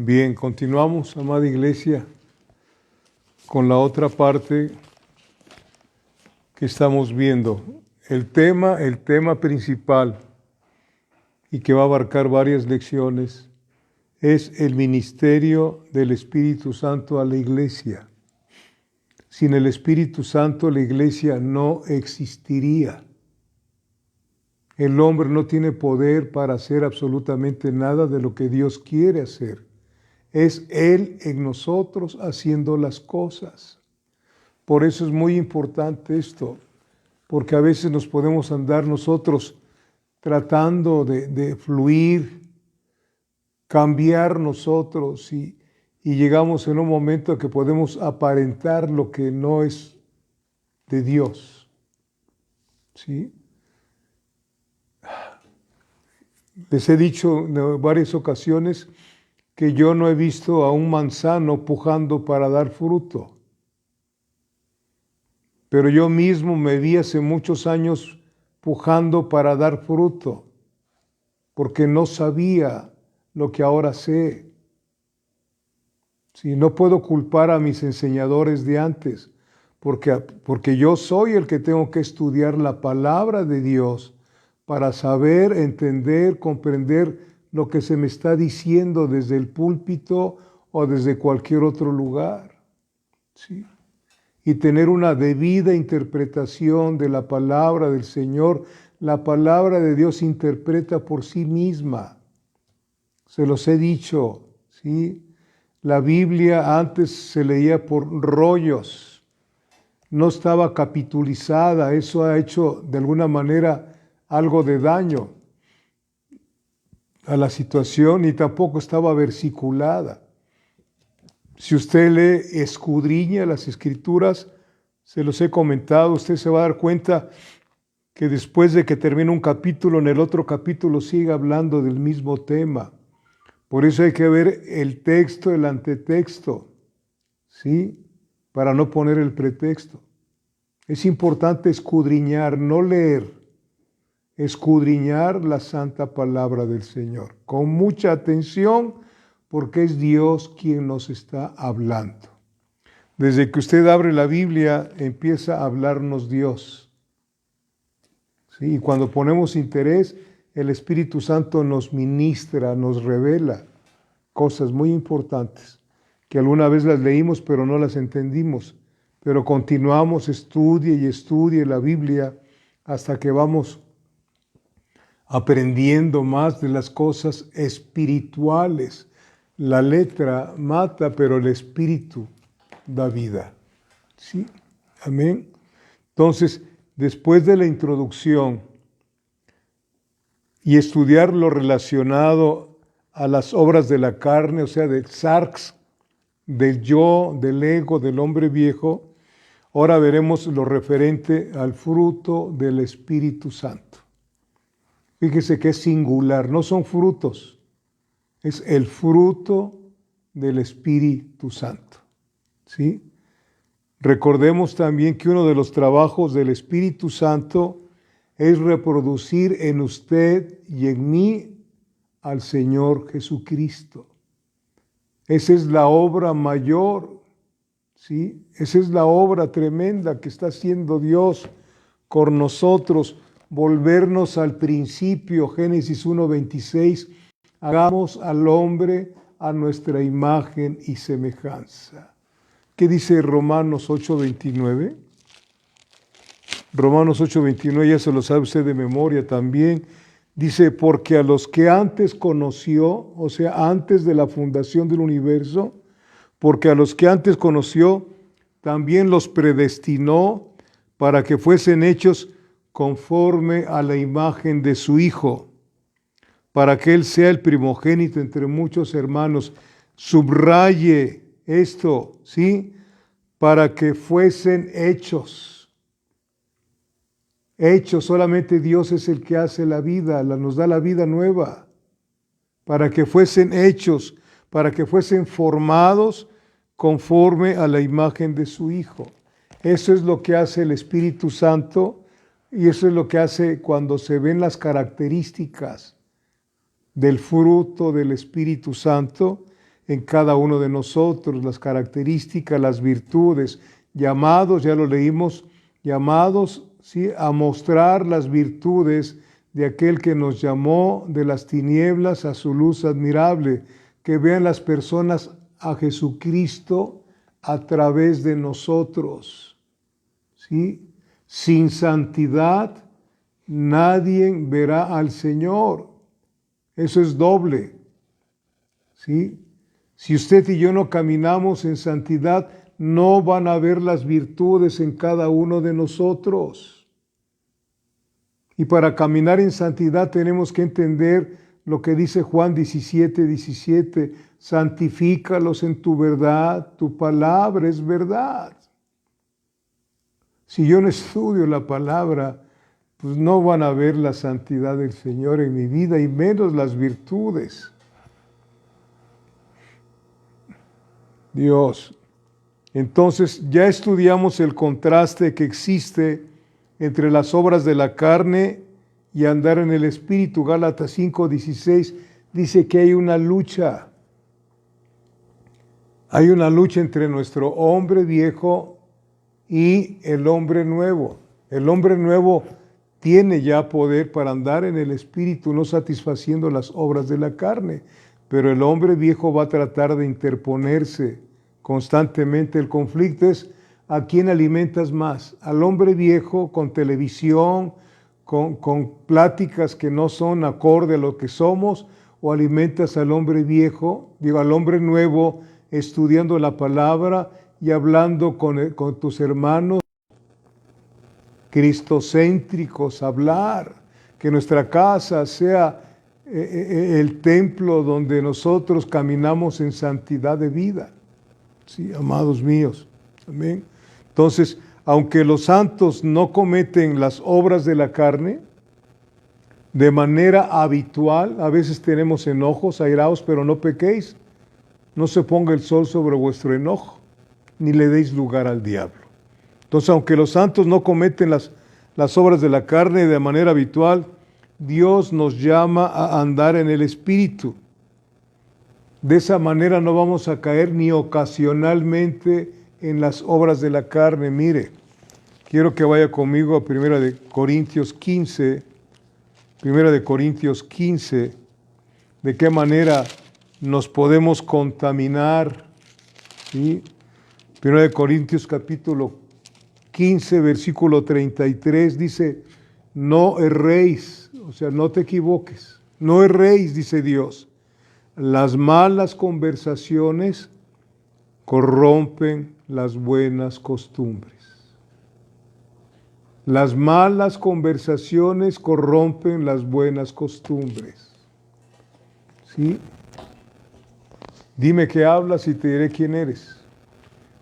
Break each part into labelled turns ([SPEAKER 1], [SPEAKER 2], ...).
[SPEAKER 1] Bien, continuamos, amada iglesia, con la otra parte que estamos viendo. El tema principal y que va a abarcar varias lecciones es el ministerio del Espíritu Santo a la iglesia. Sin el Espíritu Santo la iglesia no existiría. El hombre no tiene poder para hacer absolutamente nada de lo que Dios quiere hacer. Es Él en nosotros haciendo las cosas. Por eso es muy importante esto, porque a veces nos podemos andar nosotros tratando de fluir, cambiar nosotros y llegamos en un momento que podemos aparentar lo que no es de Dios. ¿Sí? Les he dicho en varias ocasiones que yo no he visto a un manzano pujando para dar fruto. Pero yo mismo me vi hace muchos años pujando para dar fruto, porque no sabía lo que ahora sé. Sí, no puedo culpar a mis enseñadores de antes, porque yo soy el que tengo que estudiar la palabra de Dios para saber, entender, comprender lo que se me está diciendo desde el púlpito o desde cualquier otro lugar. ¿Sí? Y tener una debida interpretación de la palabra del Señor. La palabra de Dios interpreta por sí misma. Se los he dicho, ¿sí? La Biblia antes se leía por rollos, no estaba capitulizada, eso ha hecho de alguna manera algo de daño a la situación, y tampoco estaba versiculada. Si usted lee, escudriña las Escrituras, se los he comentado, usted se va a dar cuenta que después de que termina un capítulo, en el otro capítulo sigue hablando del mismo tema. Por eso hay que ver el texto, el antetexto, ¿sí? Para no poner el pretexto. Es importante escudriñar, no leer, escudriñar la santa palabra del Señor, con mucha atención, porque es Dios quien nos está hablando. Desde que usted abre la Biblia, empieza a hablarnos Dios. ¿Sí? Y cuando ponemos interés, el Espíritu Santo nos ministra, nos revela cosas muy importantes, que alguna vez las leímos pero no las entendimos. Pero continuamos, estudie y estudie la Biblia hasta que vamos aprendiendo más de las cosas espirituales. La letra mata, pero el espíritu da vida. ¿Sí? Amén. Entonces, después de la introducción y estudiar lo relacionado a las obras de la carne, o sea, del sarx, del yo, del ego, del hombre viejo, ahora veremos lo referente al fruto del Espíritu Santo. Fíjese que es singular, no son frutos, es el fruto del Espíritu Santo. ¿Sí? Recordemos también que uno de los trabajos del Espíritu Santo es reproducir en usted y en mí al Señor Jesucristo. Esa es la obra mayor, ¿sí? Esa es la obra tremenda que está haciendo Dios con nosotros. Volvernos al principio, Génesis 1:26, hagamos al hombre a nuestra imagen y semejanza. ¿Qué dice Romanos 8:29? Romanos 8:29, ya se lo sabe usted de memoria también. Dice, porque a los que antes conoció, o sea, antes de la fundación del universo, porque a los que antes conoció, también los predestinó para que fuesen hechos conforme a la imagen de su Hijo, para que Él sea el primogénito entre muchos hermanos. Subraye esto, ¿sí? Para que fuesen hechos. Hechos, solamente Dios es el que hace la vida, nos da la vida nueva. Para que fuesen hechos, para que fuesen formados conforme a la imagen de su Hijo. Eso es lo que hace el Espíritu Santo. Y eso es lo que hace cuando se ven las características del fruto del Espíritu Santo, en cada uno de nosotros, las características, las virtudes, llamados, ya lo leímos, llamados, ¿sí?, a mostrar las virtudes de aquel que nos llamó de las tinieblas a su luz admirable, que vean las personas a Jesucristo a través de nosotros, ¿sí? Sin santidad nadie verá al Señor. Eso es doble, ¿sí? Si usted y yo no caminamos en santidad, no van a ver las virtudes en cada uno de nosotros. Y para caminar en santidad tenemos que entender lo que dice Juan 17:17, santifícalos en tu verdad, tu palabra es verdad. Si yo no estudio la palabra, pues no van a ver la santidad del Señor en mi vida y menos las virtudes. Dios. Entonces ya estudiamos el contraste que existe entre las obras de la carne y andar en el Espíritu. Gálatas 5:16 dice que hay una lucha. Hay una lucha entre nuestro hombre viejo y el hombre nuevo. El hombre nuevo tiene ya poder para andar en el Espíritu, no satisfaciendo las obras de la carne, pero el hombre viejo va a tratar de interponerse constantemente. El conflicto es ¿a quién alimentas más? ¿Al hombre viejo con televisión, con pláticas que no son acorde a lo que somos? ¿O alimentas al hombre viejo, al hombre nuevo, estudiando la palabra y hablando con tus hermanos cristocéntricos, hablar, que nuestra casa sea el templo donde nosotros caminamos en santidad de vida? Sí, amados míos, amén. Entonces, aunque los santos no cometen las obras de la carne, de manera habitual, a veces tenemos enojos, airaos, pero no pequéis. No se ponga el sol sobre vuestro enojo, ni le deis lugar al diablo. Entonces, aunque los santos no cometen las obras de la carne de manera habitual, Dios nos llama a andar en el Espíritu. De esa manera no vamos a caer ni ocasionalmente en las obras de la carne. Mire, quiero que vaya conmigo a 1 de Corintios 15, 1 de Corintios 15, de qué manera nos podemos contaminar, ¿sí? 1 de Corintios capítulo 15, versículo 33, dice, no erréis, o sea, no te equivoques, no erréis, dice Dios. Las malas conversaciones corrompen las buenas costumbres. Las malas conversaciones corrompen las buenas costumbres. ¿Sí? Dime qué hablas y te diré quién eres.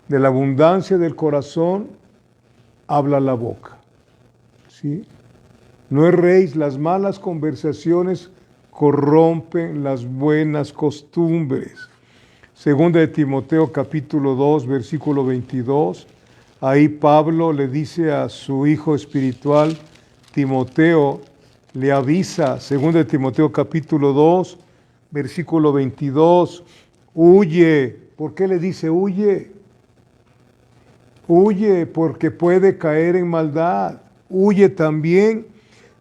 [SPEAKER 1] De la abundancia del corazón habla la boca. ¿Sí? No erréis, las malas conversaciones corrompen las buenas costumbres. Segunda de Timoteo capítulo 2, versículo 22. Ahí Pablo le dice a su hijo espiritual, Timoteo, le avisa, segunda de Timoteo capítulo 2, versículo 22, huye. ¿Por qué le dice huye? Huye porque puede caer en maldad. Huye también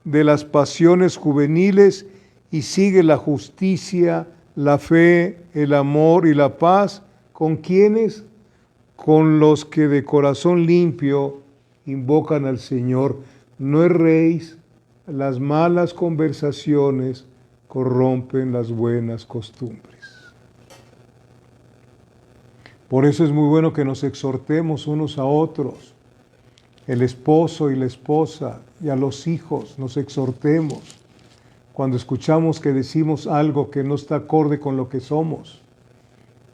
[SPEAKER 1] de las pasiones juveniles y sigue la justicia, la fe, el amor y la paz. ¿Con quiénes? Con los que de corazón limpio invocan al Señor. No erréis, las malas conversaciones corrompen las buenas costumbres. Por eso es muy bueno que nos exhortemos unos a otros, el esposo y la esposa y a los hijos, nos exhortemos cuando escuchamos que decimos algo que no está acorde con lo que somos.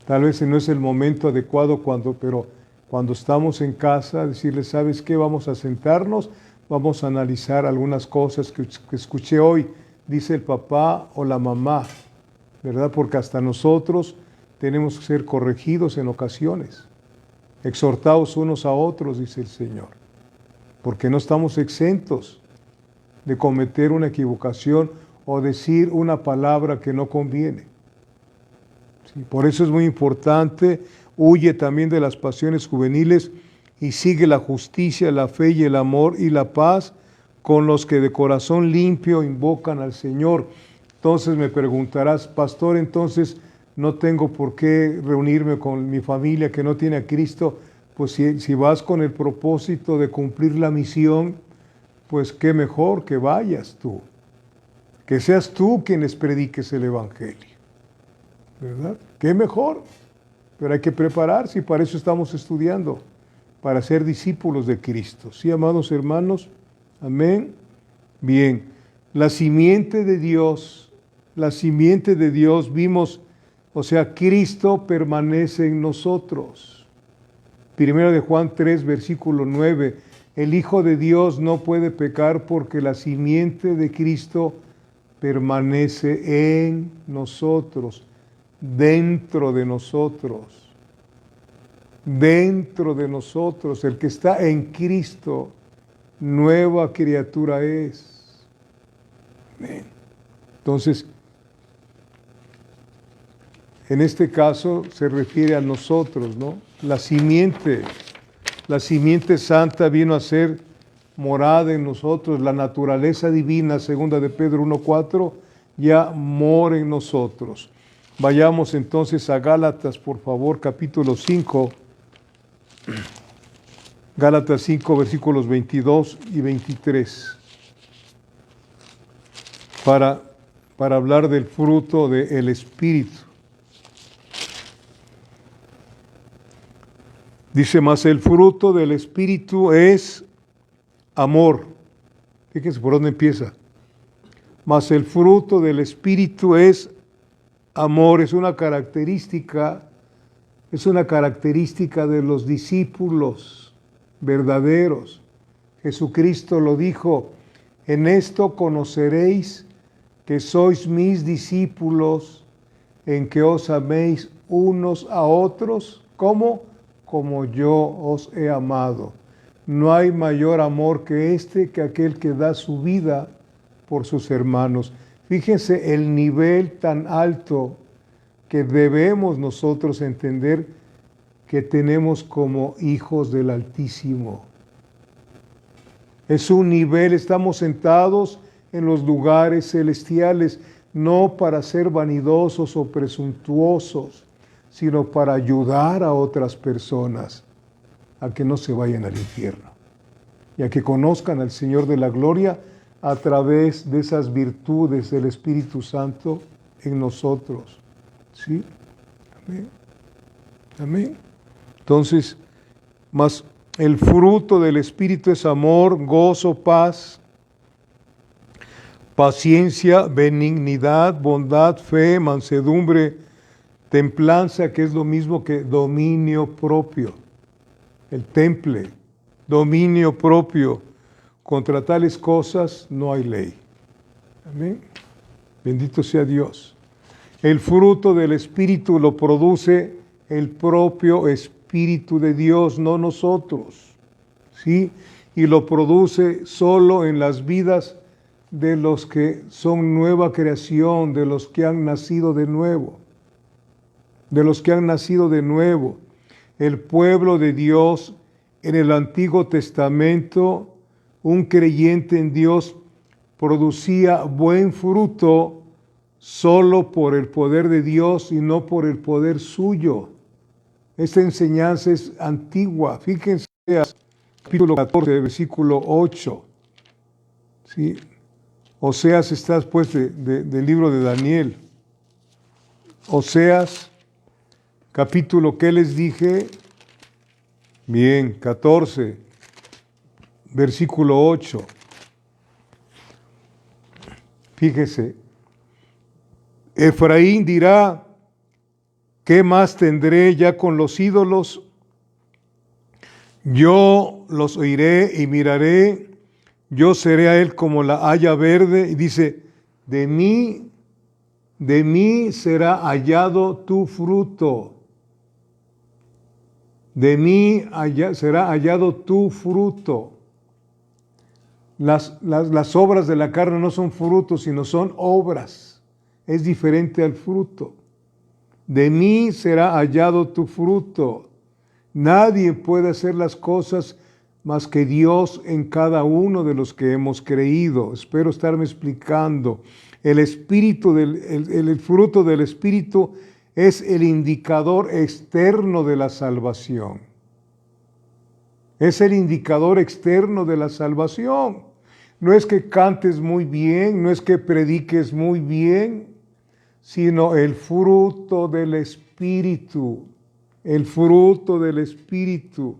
[SPEAKER 1] Tal vez no es el momento adecuado, pero cuando estamos en casa, decirle, ¿sabes qué? Vamos a sentarnos, vamos a analizar algunas cosas que escuché hoy, dice el papá o la mamá, ¿verdad? Porque hasta nosotros tenemos que ser corregidos en ocasiones, exhortados unos a otros, dice el Señor, porque no estamos exentos de cometer una equivocación o decir una palabra que no conviene. Sí, por eso es muy importante, huye también de las pasiones juveniles y sigue la justicia, la fe y el amor y la paz con los que de corazón limpio invocan al Señor. Entonces me preguntarás, pastor, entonces no tengo por qué reunirme con mi familia que no tiene a Cristo. Pues si vas con el propósito de cumplir la misión, pues qué mejor que vayas tú, que seas tú quien les prediques el Evangelio, ¿verdad? Qué mejor, pero hay que prepararse y para eso estamos estudiando, para ser discípulos de Cristo. ¿Sí, amados hermanos? Amén. Bien, la simiente de Dios vimos, o sea, Cristo permanece en nosotros. Primero de Juan 3, versículo 9, el Hijo de Dios no puede pecar porque la simiente de Cristo permanece en nosotros, dentro de nosotros. Dentro de nosotros, el que está en Cristo, nueva criatura es. Amén. Entonces, en este caso se refiere a nosotros, ¿no? La simiente santa vino a ser morada en nosotros, la naturaleza divina, segunda de Pedro 1:4, ya mora en nosotros. Vayamos entonces a Gálatas, por favor, capítulo 5. Gálatas 5, versículos 22 y 23. Para hablar del fruto del Espíritu. Dice, mas el fruto del Espíritu es amor. Fíjense por dónde empieza. Mas el fruto del Espíritu es amor. Es una característica de los discípulos verdaderos. Jesucristo lo dijo, en esto conoceréis que sois mis discípulos, en que os améis unos a otros, ¿cómo? Como yo os he amado. No hay mayor amor que este, que aquel que da su vida por sus hermanos. Fíjense el nivel tan alto que debemos nosotros entender que tenemos como hijos del Altísimo. Es un nivel, estamos sentados en los lugares celestiales, no para ser vanidosos o presuntuosos, sino para ayudar a otras personas a que no se vayan al infierno y a que conozcan al Señor de la gloria a través de esas virtudes del Espíritu Santo en nosotros. ¿Sí? Amén. Amén. Entonces, más el fruto del Espíritu es amor, gozo, paz, paciencia, benignidad, bondad, fe, mansedumbre, templanza, que es lo mismo que dominio propio. El temple, dominio propio. Contra tales cosas no hay ley. Amén. Bendito sea Dios. El fruto del Espíritu lo produce el propio Espíritu de Dios, no nosotros. ¿Sí? Y lo produce solo en las vidas de los que son nueva creación, de los que han nacido de nuevo. De los que han nacido de nuevo. El pueblo de Dios en el Antiguo Testamento, un creyente en Dios producía buen fruto solo por el poder de Dios y no por el poder suyo. Esta enseñanza es antigua. Fíjense, capítulo 14, versículo 8. ¿Sí? Oseas está después del libro de Daniel. Oseas, capítulo, ¿qué les dije? Bien, 14, versículo 8. Fíjese, Efraín dirá, ¿qué más tendré ya con los ídolos? Yo los oiré y miraré, yo seré a él como la haya verde. Y dice, de mí será hallado tu fruto. De mí será hallado tu fruto. Las obras de la carne no son frutos, sino son obras. Es diferente al fruto. de mí será hallado tu fruto. Nadie puede hacer las cosas más que Dios en cada uno de los que hemos creído. Espero estarme explicando. El fruto del Espíritu es el indicador externo de la salvación. Es el indicador externo de la salvación. No es que cantes muy bien, no es que prediques muy bien, sino el fruto del Espíritu. El fruto del Espíritu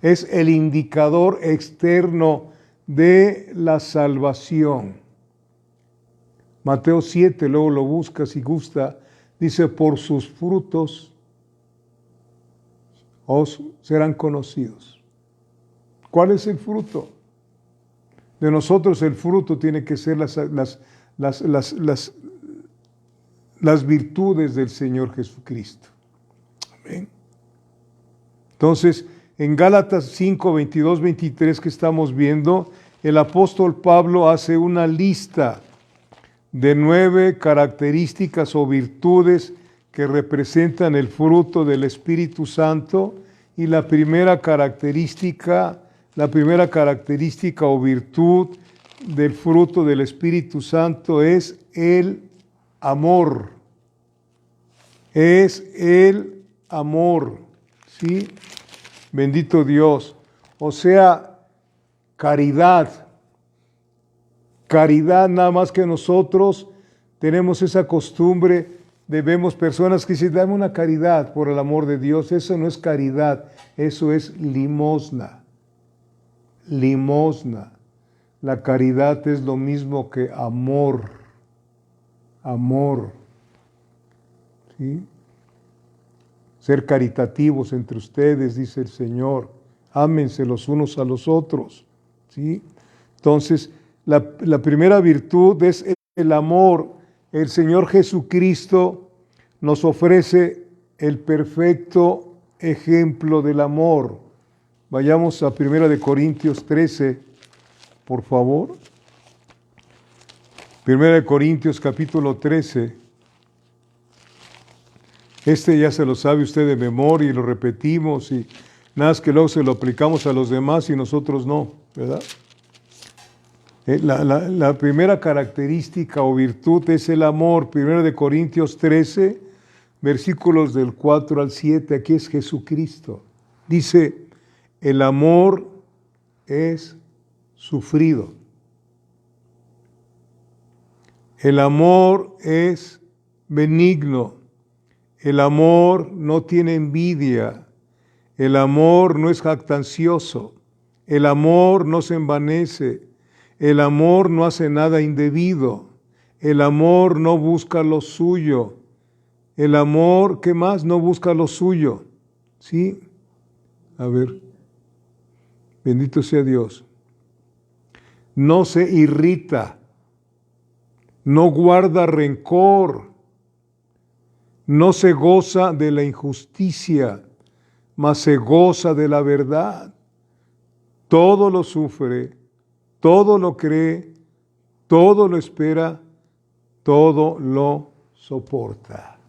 [SPEAKER 1] es el indicador externo de la salvación. Mateo 7, luego lo busca si gusta, dice, por sus frutos os serán conocidos. ¿Cuál es el fruto? De nosotros el fruto tiene que ser las virtudes del Señor Jesucristo. Amén. Entonces, en Gálatas 5, 22, 23 que estamos viendo, el apóstol Pablo hace una lista de 9 características o virtudes que representan el fruto del Espíritu Santo, y la primera característica o virtud del fruto del Espíritu Santo es el amor. Es el amor, ¿sí? Bendito Dios. O sea, caridad. Caridad, nada más que nosotros tenemos esa costumbre de vemos personas que dicen, dame una caridad por el amor de Dios. Eso no es caridad, eso es limosna. Limosna. La caridad es lo mismo que amor. Amor. ¿Sí? Ser caritativos entre ustedes, dice el Señor. Ámense los unos a los otros. ¿Sí? Entonces, la primera virtud es el amor. El Señor Jesucristo nos ofrece el perfecto ejemplo del amor. Vayamos a 1 Corintios 13, por favor. 1 Corintios capítulo 13. Ya se lo sabe usted de memoria y lo repetimos, y nada más que luego se lo aplicamos a los demás y nosotros no, ¿verdad? La primera característica o virtud es el amor. 1 Corintios 13, versículos del 4 al 7, aquí es Jesucristo. Dice, el amor es sufrido. El amor es benigno. El amor no tiene envidia. El amor no es jactancioso. El amor no se envanece. El amor no hace nada indebido. El amor no busca lo suyo. El amor, ¿qué más? No busca lo suyo. ¿Sí? A ver. Bendito sea Dios. No se irrita. No guarda rencor. No se goza de la injusticia, mas se goza de la verdad. Todo lo sufre, todo lo cree, todo lo espera, todo lo soporta.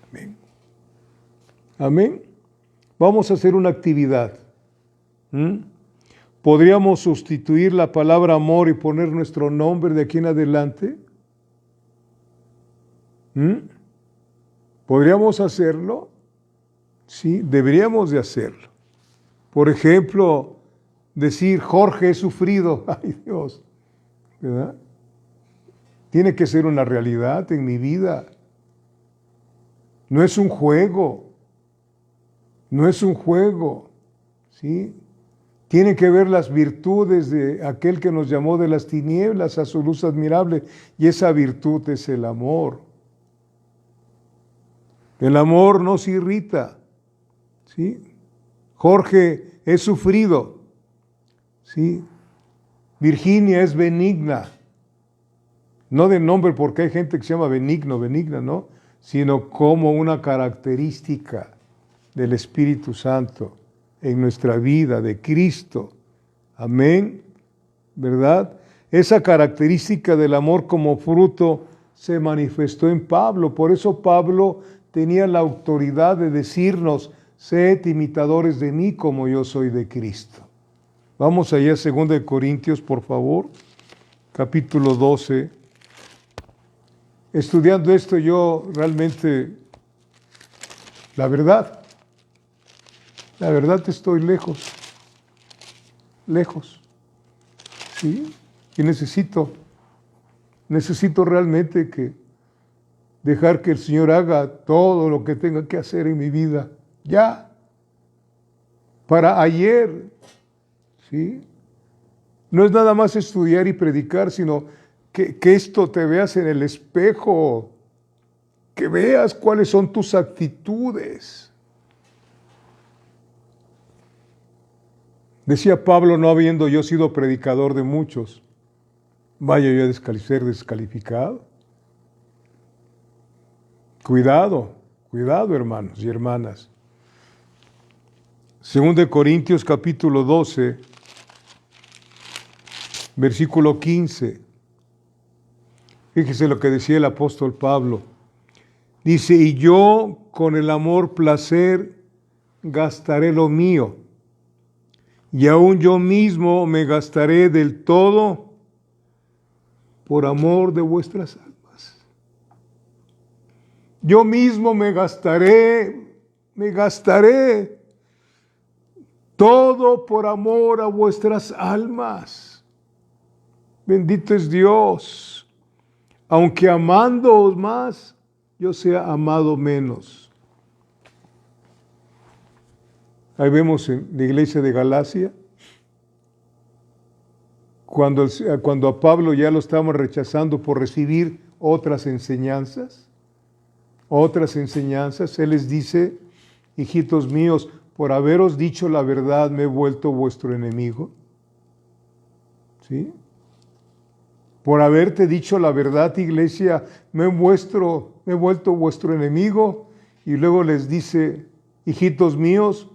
[SPEAKER 1] Amén. Amén. Vamos a hacer una actividad. ¿Podríamos sustituir la palabra amor y poner nuestro nombre de aquí en adelante? ¿Podríamos hacerlo? Sí, deberíamos de hacerlo. Por ejemplo, decir, Jorge, he sufrido. Ay, Dios, ¿verdad? Tiene que ser una realidad en mi vida. No es un juego. No es un juego. ¿Sí? Tiene que ver las virtudes de aquel que nos llamó de las tinieblas a su luz admirable. Y esa virtud es el amor. El amor no se irrita. ¿Sí? Jorge, he sufrido. ¿Sí? Virginia es benigna. No de nombre, porque hay gente que se llama benigno, benigna, ¿no? Sino como una característica del Espíritu Santo en nuestra vida, de Cristo. Amén. ¿Verdad? Esa característica del amor como fruto se manifestó en Pablo. Por eso Pablo tenía la autoridad de decirnos, sed imitadores de mí como yo soy de Cristo. Vamos allá a 2 Corintios, por favor, capítulo 12. Estudiando esto yo realmente, la verdad estoy lejos, ¿sí? Y necesito realmente que dejar que el Señor haga todo lo que tenga que hacer en mi vida, ya, para ayer, ¿sí? No es nada más estudiar y predicar, sino que esto te veas en el espejo, que veas cuáles son tus actitudes. Decía Pablo, no habiendo yo sido predicador de muchos, vaya yo a ser descalificado. Cuidado, hermanos y hermanas. 2 Corintios capítulo 12, versículo 15. Fíjese lo que decía el apóstol Pablo. Dice, y yo con el amor placer gastaré lo mío, y aún yo mismo me gastaré del todo por amor de vuestras almas. Yo mismo me gastaré todo por amor a vuestras almas. Bendito es Dios. Aunque amándoos más, yo sea amado menos. Ahí vemos en la iglesia de Galacia, cuando a Pablo ya lo estaban rechazando por recibir otras enseñanzas, él les dice, hijitos míos, por haberos dicho la verdad me he vuelto vuestro enemigo. ¿Sí? Por haberte dicho la verdad, iglesia, me he vuelto vuestro enemigo. Y luego les dice, hijitos míos,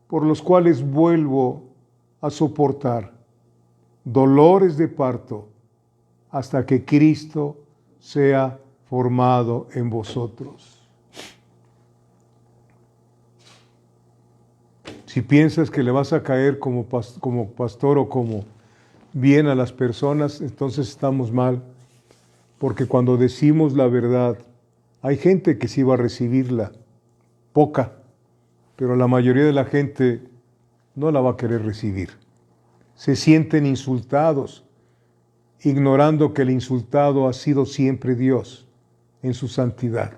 [SPEAKER 1] por los cuales vuelvo a soportar dolores de parto hasta que Cristo sea formado en vosotros. Si piensas que le vas a caer como pastor o como bien a las personas, entonces estamos mal, porque cuando decimos la verdad, hay gente que sí va a recibirla, poca, pero la mayoría de la gente no la va a querer recibir. Se sienten insultados, ignorando que el insultado ha sido siempre Dios en su santidad.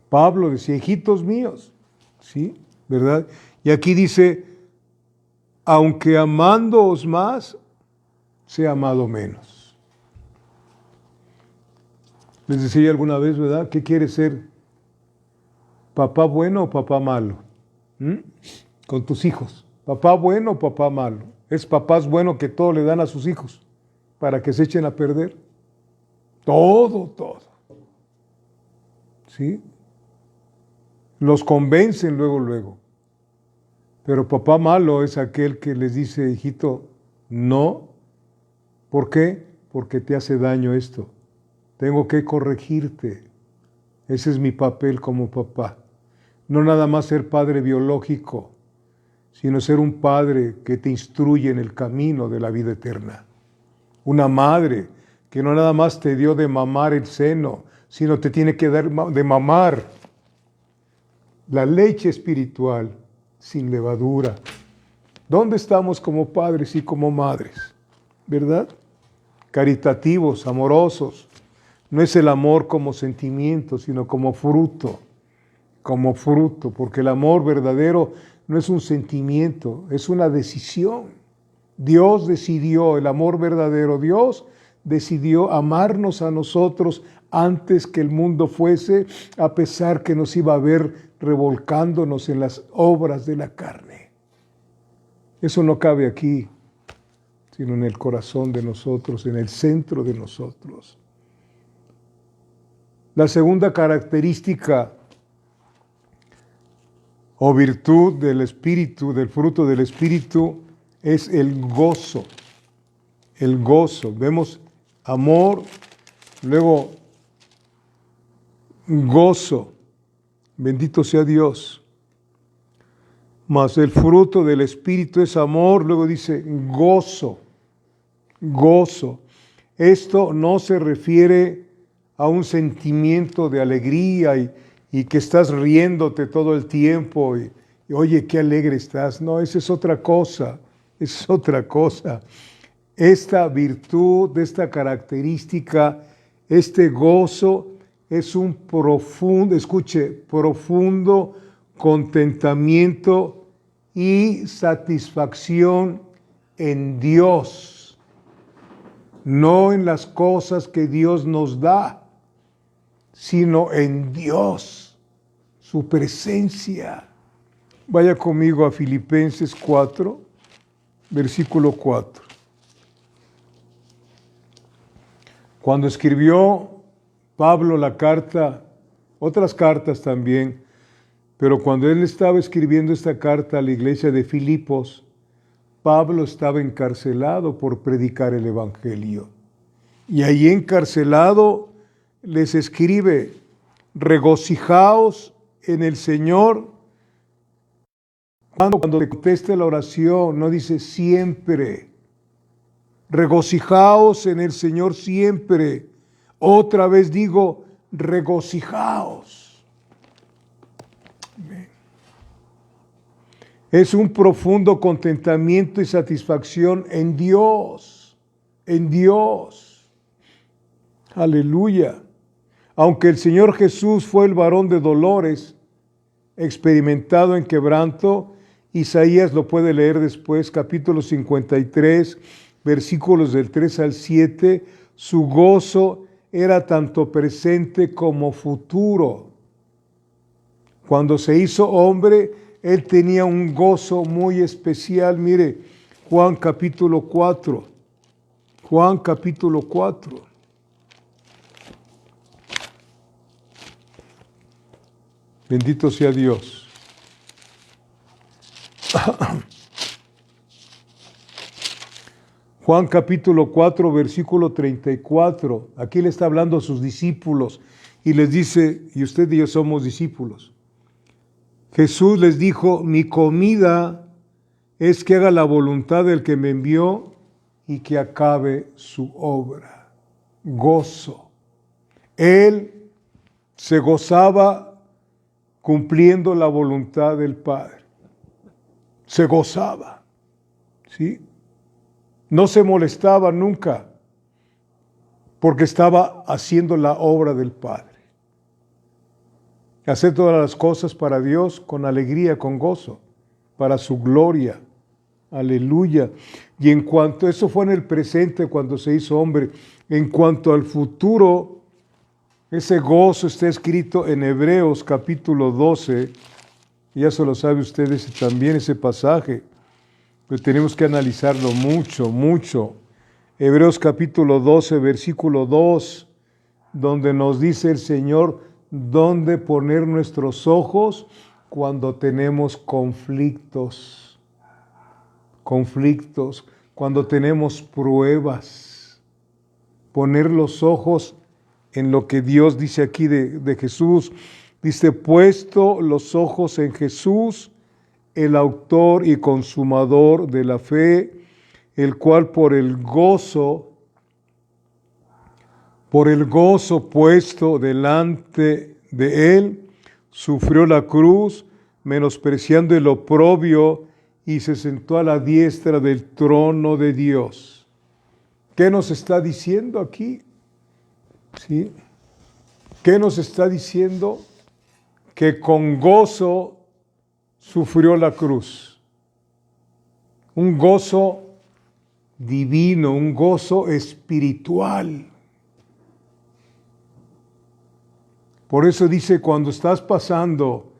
[SPEAKER 1] Pablo decía, hijitos míos, ¿sí? ¿Verdad? Y aquí dice, aunque amándoos más, sea amado menos. Les decía alguna vez, ¿verdad? ¿Qué quiere ser? ¿Papá bueno o papá malo? Con tus hijos. ¿Papá bueno o papá malo? ¿Es papás bueno que todo le dan a sus hijos para que se echen a perder? Todo. ¿Sí? Los convencen luego. Pero papá malo es aquel que les dice, hijito, no. ¿Por qué? Porque te hace daño esto. Tengo que corregirte. Ese es mi papel como papá. No nada más ser padre biológico, sino ser un padre que te instruye en el camino de la vida eterna. Una madre que no nada más te dio de mamar el seno, sino te tiene que dar de mamar la leche espiritual sin levadura. ¿Dónde estamos como padres y como madres? ¿Verdad? Caritativos, amorosos. No es el amor como sentimiento, sino como fruto, porque el amor verdadero no es un sentimiento, es una decisión. Dios decidió, el amor verdadero, Dios decidió amarnos a nosotros antes que el mundo fuese, a pesar que nos iba a ver revolcándonos en las obras de la carne. Eso no cabe aquí, sino en el corazón de nosotros, en el centro de nosotros. La segunda característica o virtud del Espíritu, del fruto del Espíritu, es el gozo. El gozo. Vemos amor, luego gozo. Bendito sea Dios. Mas el fruto del Espíritu es amor, luego dice gozo, gozo. Esto no se refiere a un sentimiento de alegría y que estás riéndote todo el tiempo y oye, qué alegre estás. No, esa es otra cosa, es otra cosa. Esta virtud, esta característica, este gozo es un profundo, escuche, profundo contentamiento y satisfacción en Dios, no en las cosas que Dios nos da, sino en Dios, su presencia. Vaya conmigo a Filipenses 4, versículo 4. Cuando escribió Pablo la carta, otras cartas también, pero cuando él estaba escribiendo esta carta a la iglesia de Filipos, Pablo estaba encarcelado por predicar el evangelio. Y ahí encarcelado les escribe: regocijaos en el Señor. Cuando te conteste la oración, no dice siempre. Regocijaos en el Señor siempre. Otra vez digo, regocijaos. Es un profundo contentamiento y satisfacción en Dios, en Dios. Aleluya. Aunque el Señor Jesús fue el varón de dolores, experimentado en quebranto, Isaías lo puede leer después, capítulo 53, versículos del 3 al 7, su gozo era tanto presente como futuro. Cuando se hizo hombre, Él tenía un gozo muy especial. Mire, Juan capítulo 4. Juan capítulo 4. Bendito sea Dios. Juan capítulo 4, versículo 34. Aquí le está hablando a sus discípulos y les dice, y usted y yo somos discípulos. Jesús les dijo, mi comida es que haga la voluntad del que me envió y que acabe su obra. Gozo. Él se gozaba cumpliendo la voluntad del Padre. Se gozaba, ¿sí? No se molestaba nunca porque estaba haciendo la obra del Padre. Hacer todas las cosas para Dios con alegría, con gozo, para su gloria. Aleluya. Y en cuanto, eso fue en el presente cuando se hizo hombre, en cuanto al futuro, ese gozo está escrito en Hebreos capítulo 12, ya se lo sabe usted también ese pasaje, pero tenemos que analizarlo mucho, mucho. Hebreos capítulo 12, versículo 2, donde nos dice el Señor, ¿dónde poner nuestros ojos cuando tenemos conflictos? Conflictos, cuando tenemos pruebas. Poner los ojos en lo que Dios dice aquí de Jesús. Dice, puesto los ojos en Jesús, el autor y consumador de la fe, el cual por el gozo puesto delante de él, sufrió la cruz, menospreciando el oprobio, y se sentó a la diestra del trono de Dios. ¿Qué nos está diciendo aquí? ¿Sí? ¿Qué nos está diciendo? Que con gozo sufrió la cruz. Un gozo divino, un gozo espiritual. Por eso dice, cuando estás pasando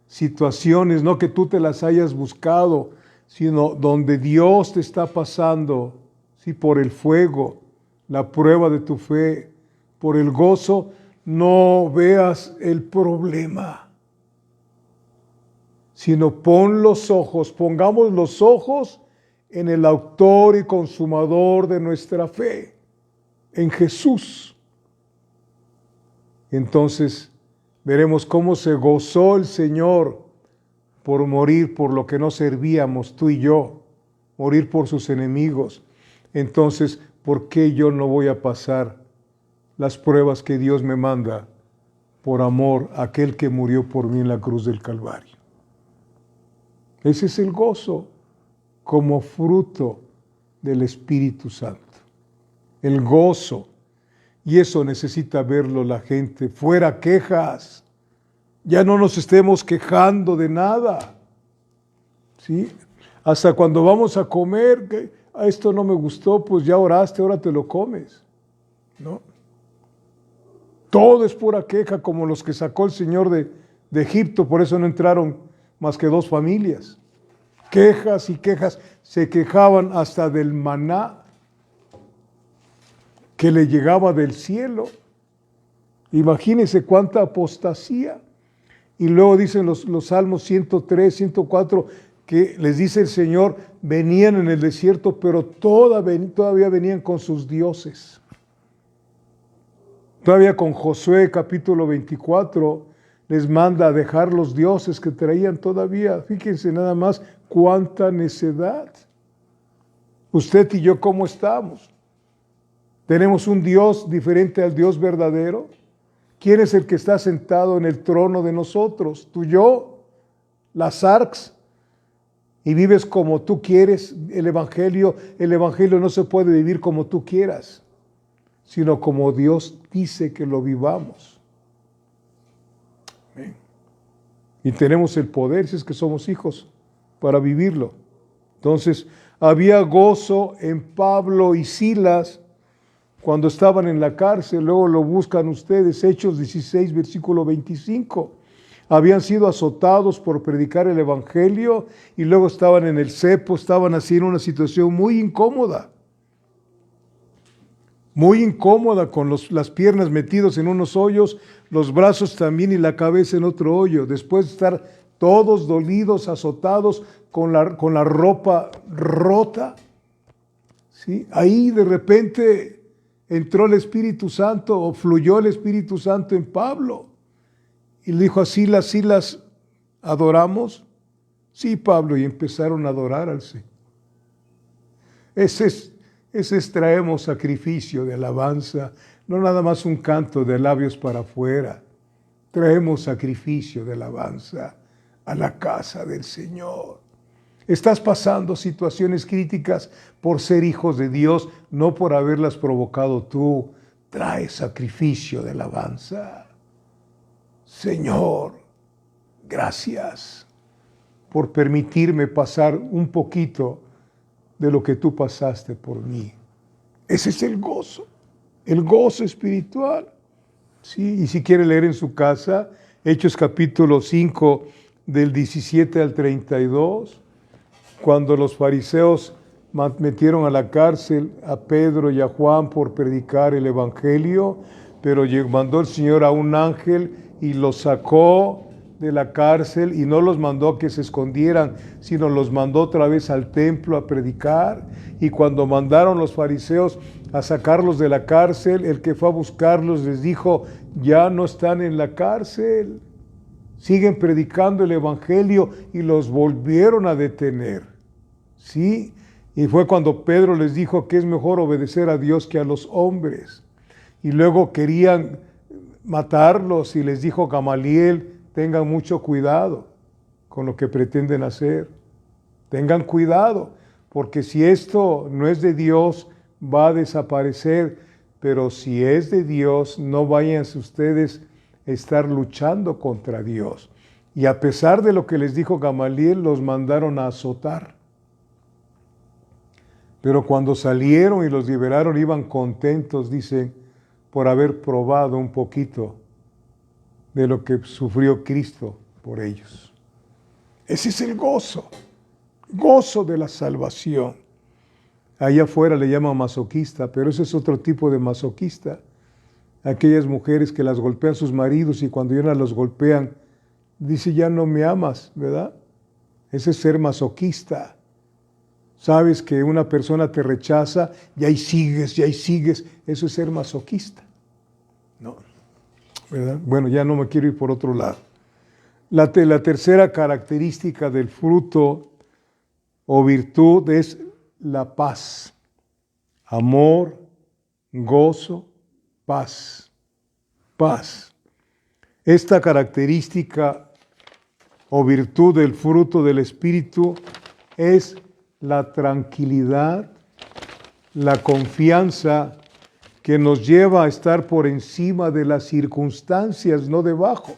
[SPEAKER 1] situaciones, no que tú te las hayas buscado, sino donde Dios te está pasando, ¿sí? Por el fuego, la prueba de tu fe, por el gozo, no veas el problema, sino pongamos los ojos en el autor y consumador de nuestra fe, en Jesús. Entonces, veremos cómo se gozó el Señor por morir por lo que no servíamos, tú y yo, morir por sus enemigos. Entonces, ¿por qué yo no voy a pasar las pruebas que Dios me manda por amor a aquel que murió por mí en la cruz del Calvario? Ese es el gozo como fruto del Espíritu Santo. El gozo. Y eso necesita verlo la gente. Fuera quejas. Ya no nos estemos quejando de nada. ¿Sí? Hasta cuando vamos a comer, que esto no me gustó, pues ya oraste, ahora te lo comes. ¿No? Todo es pura queja, como los que sacó el Señor de Egipto, por eso no entraron más que 2 familias. Quejas y quejas, se quejaban hasta del maná que le llegaba del cielo. Imagínense cuánta apostasía. Y luego dicen los Salmos 103, 104, que les dice el Señor, venían en el desierto, pero todavía venían con sus dioses. Todavía con Josué capítulo 24 les manda a dejar los dioses que traían todavía. Fíjense nada más cuánta necedad. Usted y yo, ¿cómo estamos? ¿Tenemos un Dios diferente al Dios verdadero? ¿Quién es el que está sentado en el trono de nosotros? ¿Tú, yo? ¿Las arcs? ¿Y vives como tú quieres el Evangelio? El Evangelio no se puede vivir como tú quieras, sino como Dios dice que lo vivamos. Amén. Y tenemos el poder, si es que somos hijos, para vivirlo. Entonces, había gozo en Pablo y Silas cuando estaban en la cárcel. Luego lo buscan ustedes, Hechos 16, versículo 25. Habían sido azotados por predicar el Evangelio y luego estaban en el cepo, estaban así en una situación muy incómoda. Muy incómoda, con las piernas metidos en unos hoyos, los brazos también y la cabeza en otro hoyo. Después de estar todos dolidos, azotados, con la ropa rota. ¿Sí? Ahí de repente entró el Espíritu Santo, o fluyó el Espíritu Santo en Pablo. Y le dijo a Silas, Silas, ¿adoramos? Sí, Pablo, y empezaron a adorar al Señor. Ese es traemos sacrificio de alabanza, no nada más un canto de labios para afuera. Traemos sacrificio de alabanza a la casa del Señor. Estás pasando situaciones críticas por ser hijos de Dios, no por haberlas provocado tú. Trae sacrificio de alabanza. Señor, gracias por permitirme pasar un poquito de lo que tú pasaste por mí. Ese es el gozo espiritual. Sí, y si quiere leer en su casa, Hechos capítulo 5, del 17 al 32, cuando los fariseos metieron a la cárcel a Pedro y a Juan por predicar el Evangelio, pero mandó el Señor a un ángel y los sacó de la cárcel y no los mandó a que se escondieran, sino los mandó otra vez al templo a predicar. Y cuando mandaron los fariseos a sacarlos de la cárcel, el que fue a buscarlos les dijo, ya no están en la cárcel, siguen predicando el Evangelio, y los volvieron a detener. ¿Sí? Y fue cuando Pedro les dijo que es mejor obedecer a Dios que a los hombres. Y luego querían matarlos y les dijo Gamaliel, tengan mucho cuidado con lo que pretenden hacer. Tengan cuidado, porque si esto no es de Dios, va a desaparecer. Pero si es de Dios, no vayan ustedes a estar luchando contra Dios. Y a pesar de lo que les dijo Gamaliel, los mandaron a azotar. Pero cuando salieron y los liberaron, iban contentos, dicen, por haber probado un poquito de lo que sufrió Cristo por ellos. Ese es el gozo de la salvación. Allá afuera le llaman masoquista, pero ese es otro tipo de masoquista. Aquellas mujeres que las golpean sus maridos y cuando ya no los golpean, dice, ya no me amas, ¿verdad? Ese es ser masoquista. Sabes que una persona te rechaza y ahí sigues, eso es ser masoquista. No. ¿verdad? Bueno, ya no me quiero ir por otro lado. La tercera característica del fruto o virtud es la paz. Amor, gozo, paz. Paz. Esta característica o virtud del fruto del Espíritu es la tranquilidad, la confianza que nos lleva a estar por encima de las circunstancias, no debajo.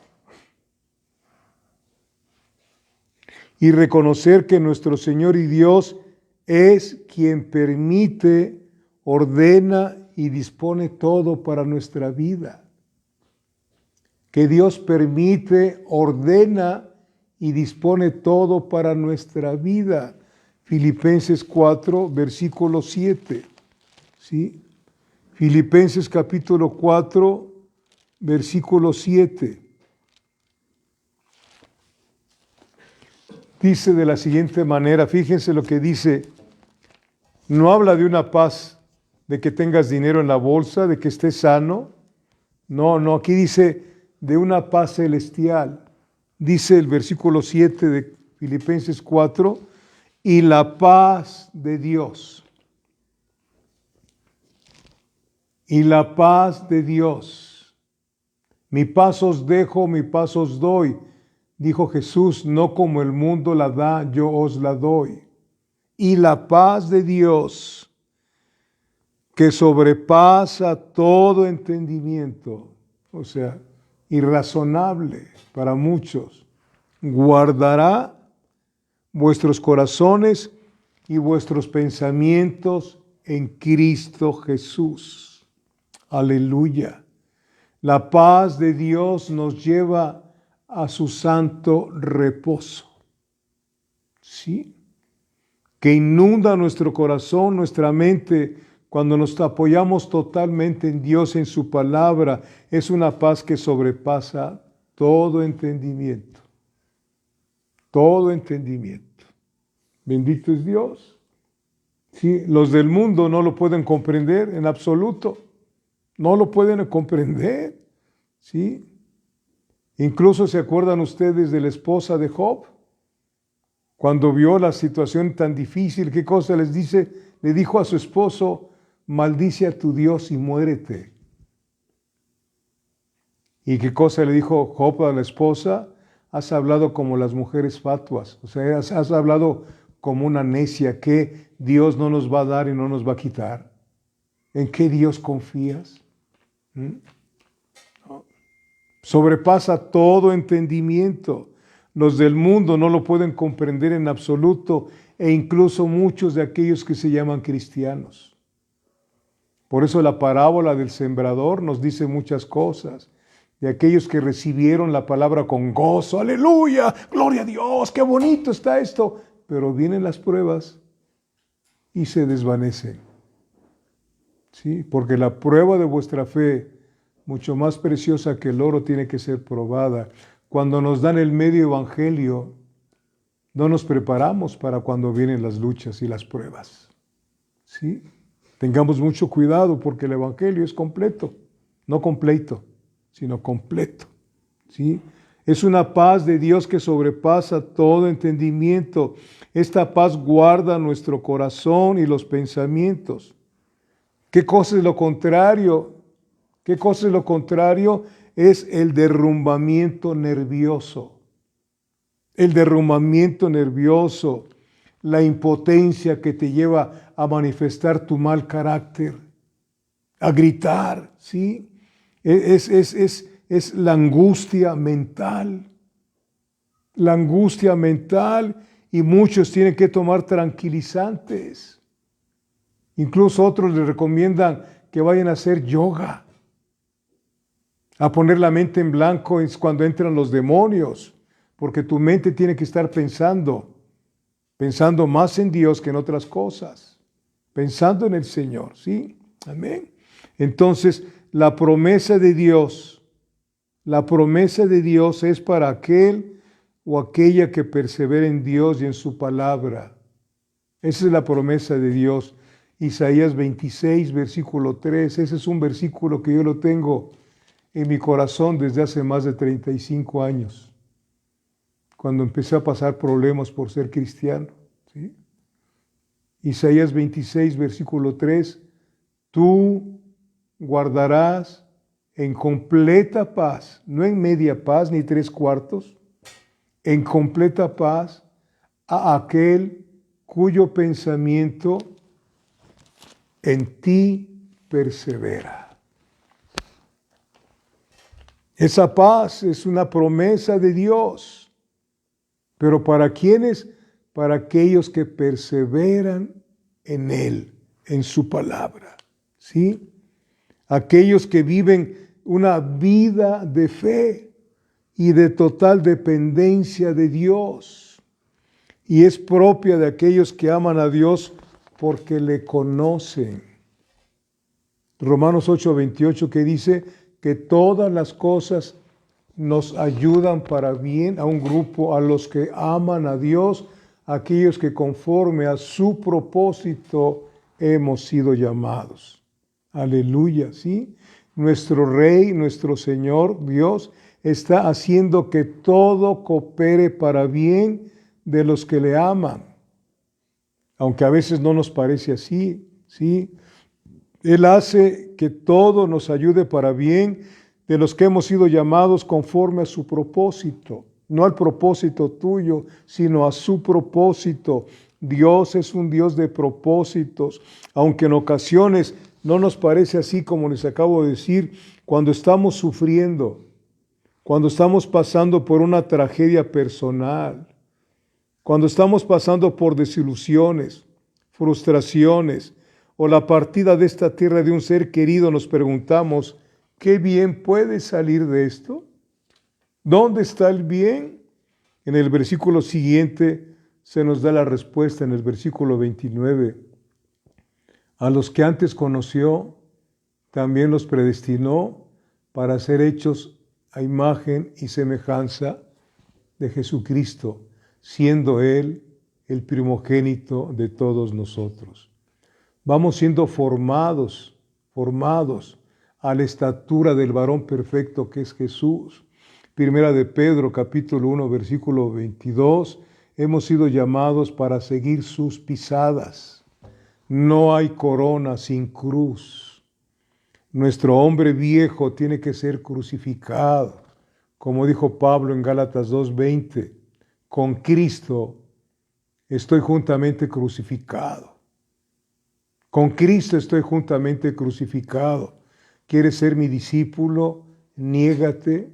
[SPEAKER 1] Y reconocer que nuestro Señor y Dios es quien permite, ordena y dispone todo para nuestra vida. Que Dios permite, ordena y dispone todo para nuestra vida. Filipenses 4, versículo 7. ¿Sí? Filipenses capítulo 4, versículo 7. Dice de la siguiente manera, fíjense lo que dice, no habla de una paz, de que tengas dinero en la bolsa, de que estés sano. No, aquí dice de una paz celestial. Dice el versículo 7 de Filipenses 4, y la paz de Dios. Y la paz de Dios. Mi paz os dejo, mi paz os doy. Dijo Jesús, no como el mundo la da, yo os la doy. Y la paz de Dios, que sobrepasa todo entendimiento, o sea, irrazonable para muchos, guardará vuestros corazones y vuestros pensamientos en Cristo Jesús. Aleluya. La paz de Dios nos lleva a su santo reposo. ¿Sí? Que inunda nuestro corazón, nuestra mente, cuando nos apoyamos totalmente en Dios, en su palabra. Es una paz que sobrepasa todo entendimiento. Todo entendimiento. Bendito es Dios. ¿Sí? Los del mundo no lo pueden comprender en absoluto. No lo pueden comprender. ¿Sí? Incluso se acuerdan ustedes de la esposa de Job, cuando vio la situación tan difícil, ¿qué cosa les dice? Le dijo a su esposo, maldice a tu Dios y muérete. ¿Y qué cosa le dijo Job a la esposa? Has hablado como las mujeres fatuas, o sea, has hablado como una necia, que Dios no nos va a dar y no nos va a quitar. ¿En qué Dios confías? Sobrepasa todo entendimiento. Los del mundo no lo pueden comprender en absoluto, e incluso muchos de aquellos que se llaman cristianos. Por eso la parábola del sembrador nos dice muchas cosas. De aquellos que recibieron la palabra con gozo, aleluya, gloria a Dios, qué bonito está esto. Pero vienen las pruebas y se desvanecen. ¿Sí? Porque la prueba de vuestra fe, mucho más preciosa que el oro, tiene que ser probada. Cuando nos dan el medio evangelio, no nos preparamos para cuando vienen las luchas y las pruebas. ¿Sí? Tengamos mucho cuidado porque el evangelio es completo, no completo, sino completo. ¿Sí? Es una paz de Dios que sobrepasa todo entendimiento. Esta paz guarda nuestro corazón y los pensamientos. ¿Qué cosa es lo contrario? ¿Qué cosa es lo contrario? Es el derrumbamiento nervioso. El derrumbamiento nervioso, la impotencia que te lleva a manifestar tu mal carácter, a gritar, ¿sí? Es la angustia mental. La angustia mental, y muchos tienen que tomar tranquilizantes. Incluso otros les recomiendan que vayan a hacer yoga, a poner la mente en blanco es cuando entran los demonios, porque tu mente tiene que estar pensando más en Dios que en otras cosas, pensando en el Señor, ¿sí? Amén. Entonces, la promesa de Dios es para aquel o aquella que persevera en Dios y en su palabra. Esa es la promesa de Dios. Isaías 26, versículo 3, ese es un versículo que yo lo tengo en mi corazón desde hace más de 35 años, cuando empecé a pasar problemas por ser cristiano. ¿Sí? Isaías 26, versículo 3, tú guardarás en completa paz, no en media paz ni 3/4, en completa paz a aquel cuyo pensamiento en ti persevera. Esa paz es una promesa de Dios, pero ¿para quiénes? Para aquellos que perseveran en Él, en su palabra, ¿sí? Aquellos que viven una vida de fe y de total dependencia de Dios. Y es propia de aquellos que aman a Dios porque le conocen. Romanos 8:28 que dice que todas las cosas nos ayudan para bien a un grupo, a los que aman a Dios, aquellos que conforme a su propósito hemos sido llamados. Aleluya, ¿sí? Nuestro Rey, nuestro Señor, Dios, está haciendo que todo coopere para bien de los que le aman. Aunque a veces no nos parece así, ¿sí? Él hace que todo nos ayude para bien de los que hemos sido llamados conforme a su propósito. No al propósito tuyo, sino a su propósito. Dios es un Dios de propósitos, aunque en ocasiones no nos parece así como les acabo de decir, cuando estamos sufriendo, cuando estamos pasando por una tragedia personal, cuando estamos pasando por desilusiones, frustraciones o la partida de esta tierra de un ser querido, nos preguntamos, ¿qué bien puede salir de esto? ¿Dónde está el bien? En el versículo siguiente se nos da la respuesta en el versículo 29. A los que antes conoció, también los predestinó para ser hechos a imagen y semejanza de Jesucristo, siendo Él el primogénito de todos nosotros. Vamos siendo formados a la estatura del varón perfecto que es Jesús. Primera de Pedro, capítulo 1, versículo 22, hemos sido llamados para seguir sus pisadas. No hay corona sin cruz. Nuestro hombre viejo tiene que ser crucificado. Como dijo Pablo en Gálatas 2:20, con Cristo estoy juntamente crucificado. Con Cristo estoy juntamente crucificado. ¿Quieres ser mi discípulo? Niégate,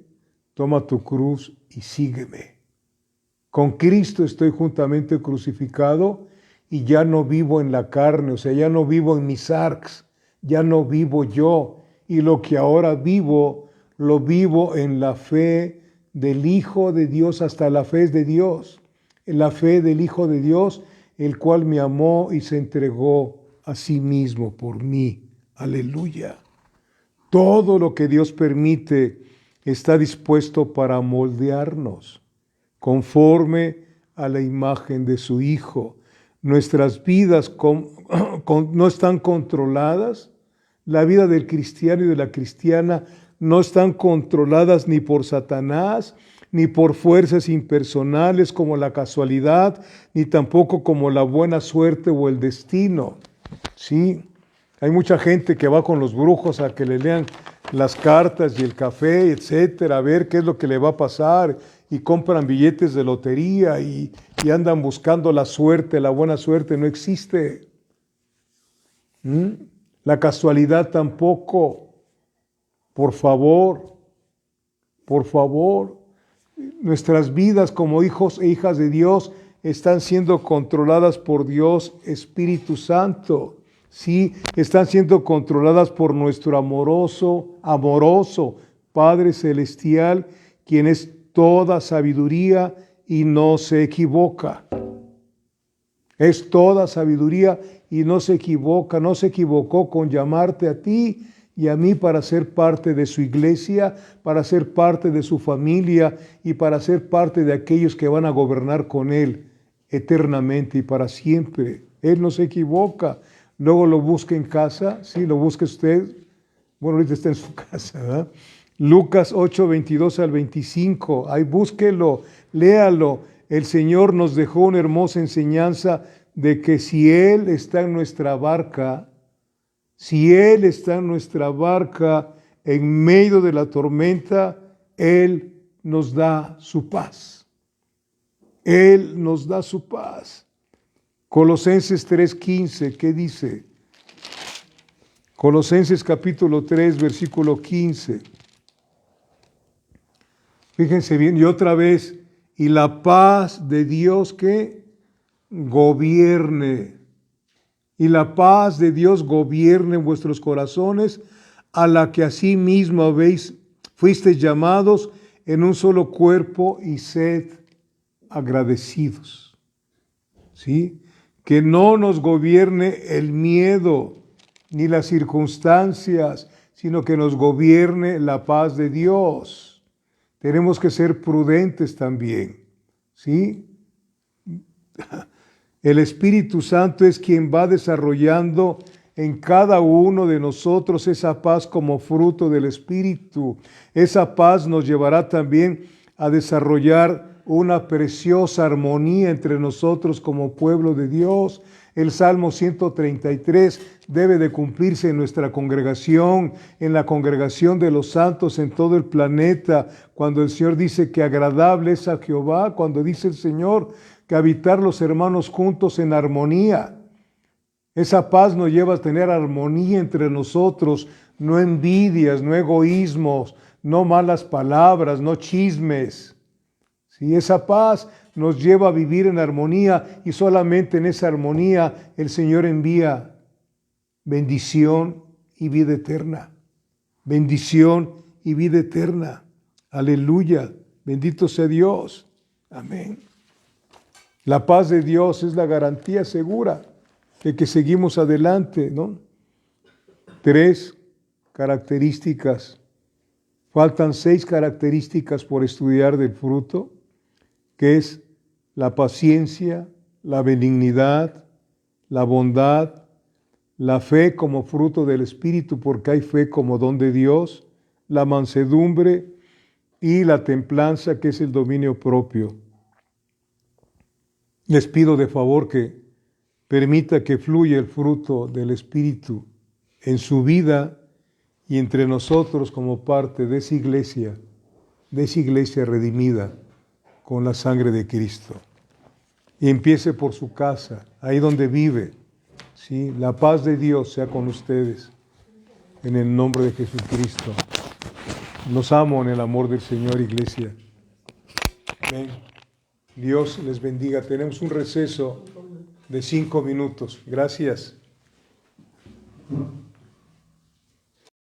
[SPEAKER 1] toma tu cruz y sígueme. Con Cristo estoy juntamente crucificado y ya no vivo en la carne, o sea, ya no vivo en mis sarx, ya no vivo yo. Y lo que ahora vivo, lo vivo en la fe del Hijo de Dios, hasta la fe es de Dios. En la fe del Hijo de Dios, el cual me amó y se entregó a sí mismo por mí. Aleluya. Todo lo que Dios permite está dispuesto para moldearnos conforme a la imagen de su Hijo. Nuestras vidas no están controladas. La vida del cristiano y de la cristiana no están controladas ni por Satanás, ni por fuerzas impersonales como la casualidad, ni tampoco como la buena suerte o el destino. Sí, hay mucha gente que va con los brujos a que le lean las cartas y el café, etcétera, a ver qué es lo que le va a pasar, y compran billetes de lotería y andan buscando la suerte, la buena suerte. No existe. La casualidad tampoco. Por favor, nuestras vidas como hijos e hijas de Dios están siendo controladas por Dios Espíritu Santo. Sí, están siendo controladas por nuestro amoroso Padre Celestial, quien es toda sabiduría y no se equivoca. Es toda sabiduría y no se equivoca. No se equivocó con llamarte a ti y a mí para ser parte de su iglesia, para ser parte de su familia y para ser parte de aquellos que van a gobernar con Él eternamente y para siempre. Él no se equivoca. Luego lo busca en casa, sí, lo busca usted. Bueno, ahorita está en su casa, ¿verdad? Lucas 8, 22 al 25. Ahí búsquelo, léalo. El Señor nos dejó una hermosa enseñanza de que si Él está en nuestra barca, si Él está en nuestra barca en medio de la tormenta, Él nos da su paz. Él nos da su paz. Colosenses 3:15, ¿qué dice? Colosenses capítulo 3, versículo 15. Fíjense bien, y otra vez, y la paz de Dios que gobierne. Y la paz de Dios gobierne en vuestros corazones, a la que asimismo fuisteis llamados en un solo cuerpo, y sed agradecidos. ¿Sí? Que no nos gobierne el miedo ni las circunstancias, sino que nos gobierne la paz de Dios. Tenemos que ser prudentes también. ¿Sí? El Espíritu Santo es quien va desarrollando en cada uno de nosotros esa paz como fruto del Espíritu. Esa paz nos llevará también a desarrollar una preciosa armonía entre nosotros como pueblo de Dios. El Salmo 133 debe de cumplirse en nuestra congregación, en la congregación de los santos en todo el planeta, cuando el Señor dice que agradable es a Jehová, cuando dice el Señor que habitar los hermanos juntos en armonía. Esa paz nos lleva a tener armonía entre nosotros, no envidias, no egoísmos, no malas palabras, no chismes. Sí, esa paz nos lleva a vivir en armonía, y solamente en esa armonía el Señor envía bendición y vida eterna. Bendición y vida eterna. Aleluya. Bendito sea Dios. Amén. La paz de Dios es la garantía segura de que seguimos adelante, ¿no? 3 características. Faltan 6 características por estudiar del fruto, que es la paciencia, la benignidad, la bondad, la fe como fruto del Espíritu, porque hay fe como don de Dios, la mansedumbre y la templanza, que es el dominio propio. Les pido de favor que permita que fluya el fruto del Espíritu en su vida y entre nosotros como parte de esa iglesia redimida con la sangre de Cristo. Y empiece por su casa, ahí donde vive. ¿Sí? La paz de Dios sea con ustedes, en el nombre de Jesucristo. Los amo en el amor del Señor, iglesia. Amén. Dios les bendiga. Tenemos un receso de 5 minutos. Gracias.